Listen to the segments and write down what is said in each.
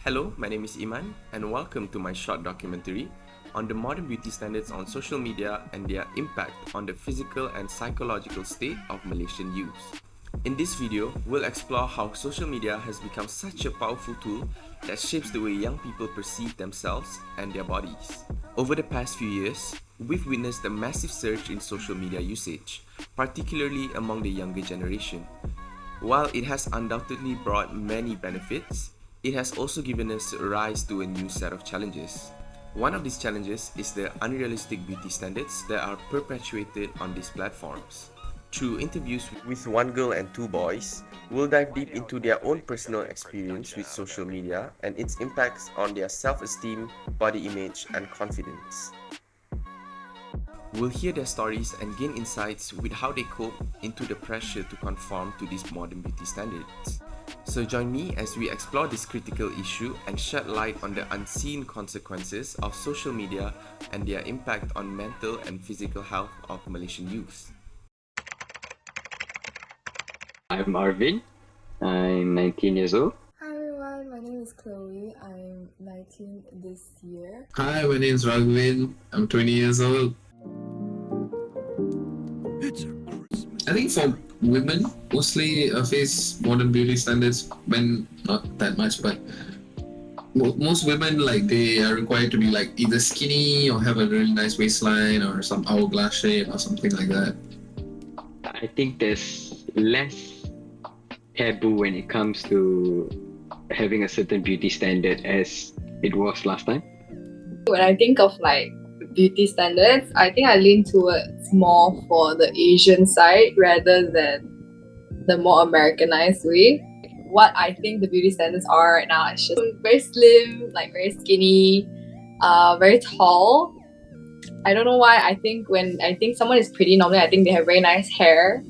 Hello, my name is Iman, and welcome to my short documentary on the modern beauty standards on social media and their impact on the physical and psychological state of Malaysian youth. In this video, we'll explore how social media has become such a powerful tool that shapes the way young people perceive themselves and their bodies. Over the past few years, we've witnessed a massive surge in social media usage, particularly among the younger generation. While it has undoubtedly brought many benefits, it has also given us rise to a new set of challenges. One of these challenges is the unrealistic beauty standards that are perpetuated on these platforms. Through interviews with one girl and two boys, we'll dive deep into their own personal experience with social media and its impacts on their self-esteem, body image, and confidence. We'll hear their stories and gain insights with how they cope into the pressure to conform to these modern beauty standards. So join me as we explore this critical issue and shed light on the unseen consequences of social media and their impact on mental and physical health of Malaysian youth. I'm Arvin. I'm 19 years old. Hi everyone, my name is Chloe. I'm 19 this year. Hi, my name is Raghavin. I'm 20 years old. I think for women, mostly face modern beauty standards, men not that much, but most women they are required to be either skinny or have a really nice waistline or some hourglass shape or something like that. I think there's less taboo when it comes to having a certain beauty standard as it was last time. When I think of beauty standards, I think I lean towards more for the Asian side rather than the more Americanized way. What I think the beauty standards are right now is just very slim, very skinny, very tall. I don't know why. When I think someone is pretty, normally I think they have very nice hair,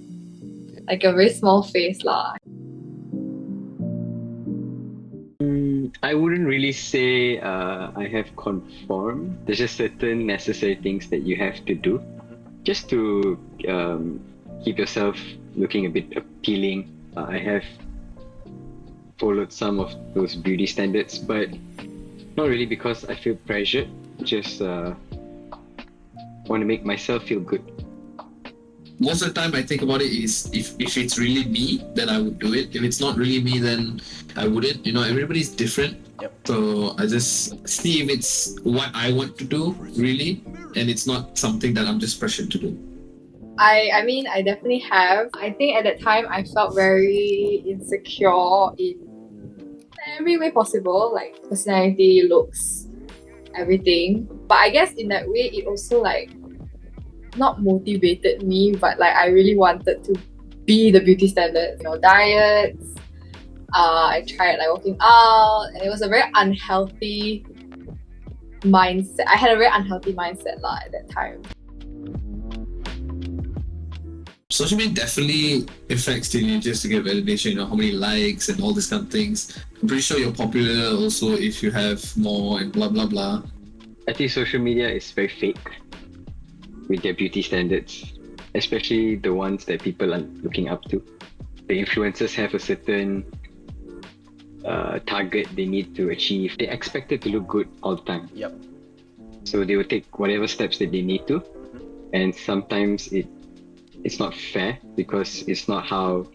like a very small face lah. I wouldn't really say I have conformed. There's just certain necessary things that you have to do just to keep yourself looking a bit appealing. I have followed some of those beauty standards, but not really because I feel pressured. Just want to make myself feel good. Most of the time I think about it is if it's really me, then I would do it. If it's not really me, then I wouldn't. Everybody's different. Yep. So I just see if it's what I want to do, really, and it's not something that I'm just pressured to do. I mean, I definitely have. I think at that time I felt very insecure in every way possible, like personality, looks, everything. But I guess in that way, it also not motivated me, but I really wanted to be the beauty standard. Diets. I tried working out, and it was a very unhealthy mindset. I had a very unhealthy mindset at that time. Social media definitely affects teenagers to get validation, how many likes and all these kind of things. I'm pretty sure you're popular also if you have more and blah blah blah. I think social media is very fake with their beauty standards, especially the ones that people are looking up to. The influencers have a certain target they need to achieve. They're expected to look good all the time. Yep. So they will take whatever steps that they need to, and sometimes it's not fair because it's not how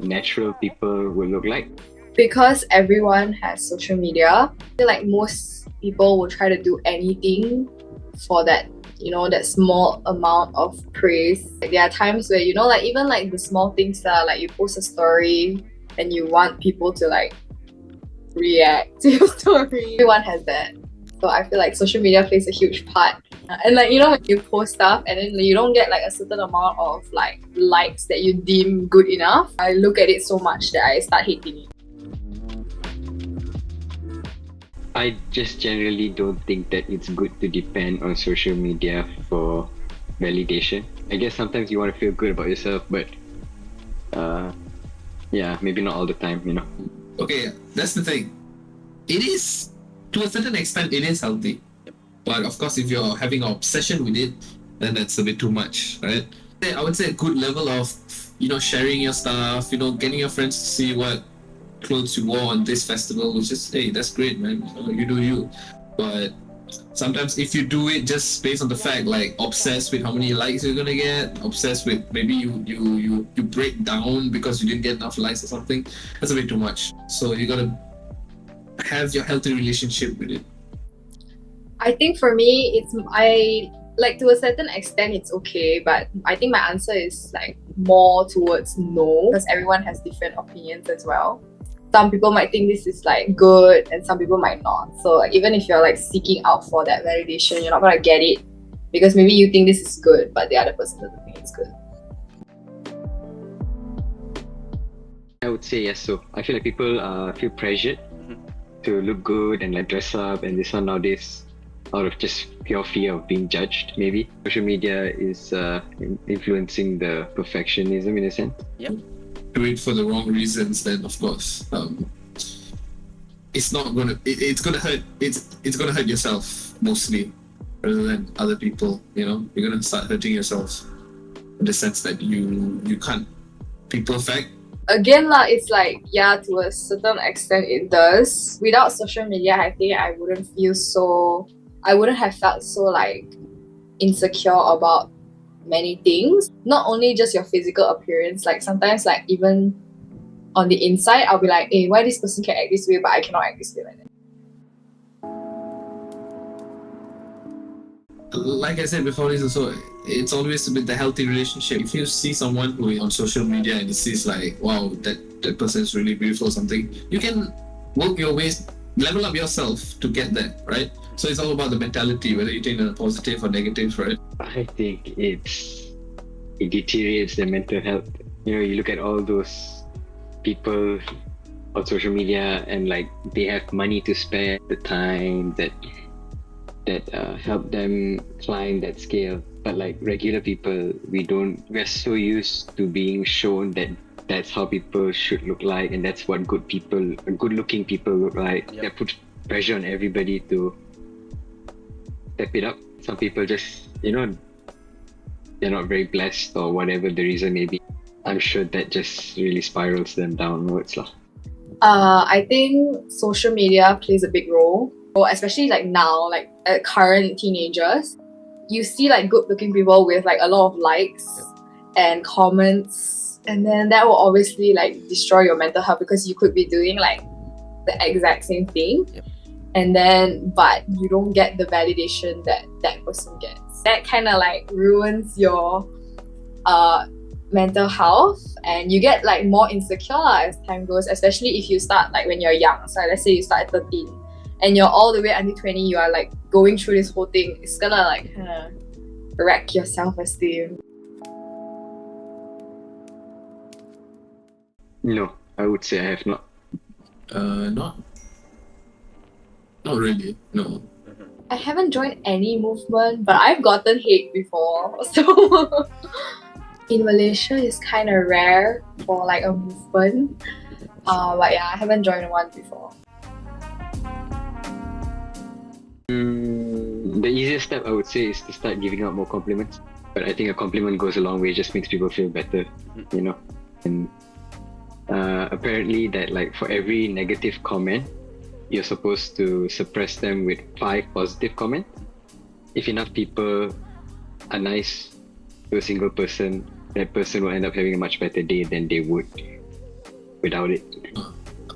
natural people will look like. Because everyone has social media, I feel like most people will try to do anything for that, that small amount of praise. There are times where, even the small things that you post a story and you want people to react to your story. Everyone has that. So I feel like social media plays a huge part. And when you post stuff and then you don't get a certain amount of likes that you deem good enough, I look at it so much that I start hating it. I just generally don't think that it's good to depend on social media for validation. I guess sometimes you want to feel good about yourself, but maybe not all the time, Okay, that's the thing. It is, to a certain extent, it is healthy. But of course, if you're having an obsession with it, then that's a bit too much, right? I would say a good level of, sharing your stuff, getting your friends to see what clothes you wore on this festival, which is, hey, that's great, man. You do you. But sometimes if you do it just based on the fact, like obsessed with how many likes you're gonna get, obsessed with maybe you break down because you didn't get enough likes or something, that's a bit too much. So you gotta have your healthy relationship with it. I think for me, I like to a certain extent it's okay, but I think my answer is like more towards no, because everyone has different opinions as well. Some people might think this is like good and some people might not. So like, even if you're like seeking out for that validation, you're not gonna get it because maybe you think this is good, but the other person doesn't think it's good. I would say yes. So I feel like people feel pressured to look good and like dress up and this one nowadays out of just pure fear of being judged. Maybe social media is influencing the perfectionism in a sense. Yep. Do it for the wrong reasons, then of course it's not gonna it's gonna hurt it's gonna hurt yourself mostly rather than other people. You're gonna start hurting yourself in the sense that you can't be perfect. Again lah, it's like, yeah, to a certain extent it does. Without social media, I think I wouldn't have felt so like insecure about many things. Not only just your physical appearance, like sometimes like even on the inside, I'll be like, hey, why this person can act this way but I cannot act this way like that. Like I said before, this also, it's always with the healthy relationship. If you see someone who is on social media and it sees like, wow, that person is really beautiful or something, you can work your ways, level up yourself to get that, right? So it's all about the mentality, whether you take it positive or negative, right? I think it deteriorates their mental health. You look at all those people on social media and like they have money to spare, the time that help them climb that scale. But like regular people, we're so used to being shown that that's how people should look like and that's what good looking people look like. Yep. They put pressure on everybody to step it up. Some people just, they're not very blessed or whatever the reason may be. I'm sure that just really spirals them downwards lah. I think social media plays a big role, especially like now, like current teenagers. You see like good looking people with like a lot of likes and comments, and then that will obviously like destroy your mental health because you could be doing like the exact same thing. Yep. And then but you don't get the validation that person gets. That kind of like ruins your mental health and you get like more insecure as time goes, especially if you start like when you're young. So let's say you start at 13 and you're all the way until 20, you are like going through this whole thing. It's gonna like wreck your self-esteem. No, I would say I have not. Not really, no. I haven't joined any movement, but I've gotten hate before. So in Malaysia, it's kind of rare for like a movement. But yeah, I haven't joined one before. The easiest step I would say is to start giving out more compliments. But I think a compliment goes a long way, it just makes people feel better, And apparently that like for every negative comment, you're supposed to suppress them with 5 positive comments. If enough people are nice to a single person, that person will end up having a much better day than they would without it.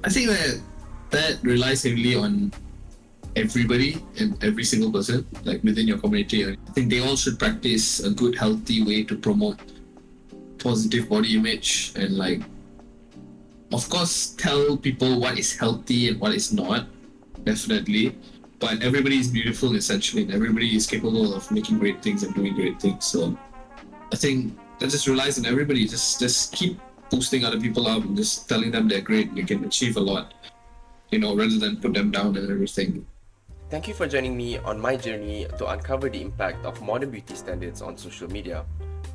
I think that relies heavily on everybody and every single person, like within your community. I think they all should practice a good, healthy way to promote positive body image and like, of course, tell people what is healthy and what is not, definitely. But everybody is beautiful essentially, and everybody is capable of making great things and doing great things. So I think that just relies on everybody. Just keep boosting other people up and just telling them they're great and they can achieve a lot, rather than put them down and everything. Thank you for joining me on my journey to uncover the impact of modern beauty standards on social media.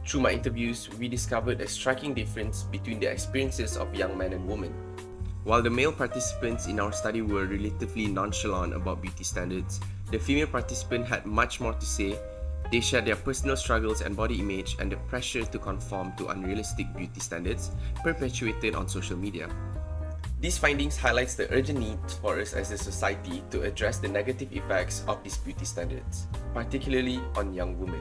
Through my interviews, we discovered a striking difference between the experiences of young men and women. While the male participants in our study were relatively nonchalant about beauty standards, the female participant had much more to say. They shared their personal struggles and body image and the pressure to conform to unrealistic beauty standards perpetuated on social media. These findings highlights the urgent need for us as a society to address the negative effects of these beauty standards, particularly on young women.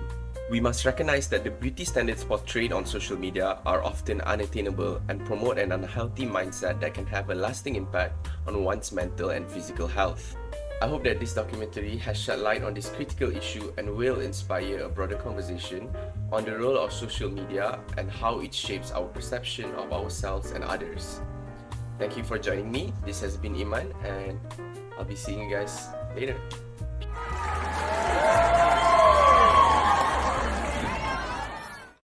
We must recognize that the beauty standards portrayed on social media are often unattainable and promote an unhealthy mindset that can have a lasting impact on one's mental and physical health. I hope that this documentary has shed light on this critical issue and will inspire a broader conversation on the role of social media and how it shapes our perception of ourselves and others. Thank you for joining me. This has been Iman, and I'll be seeing you guys later.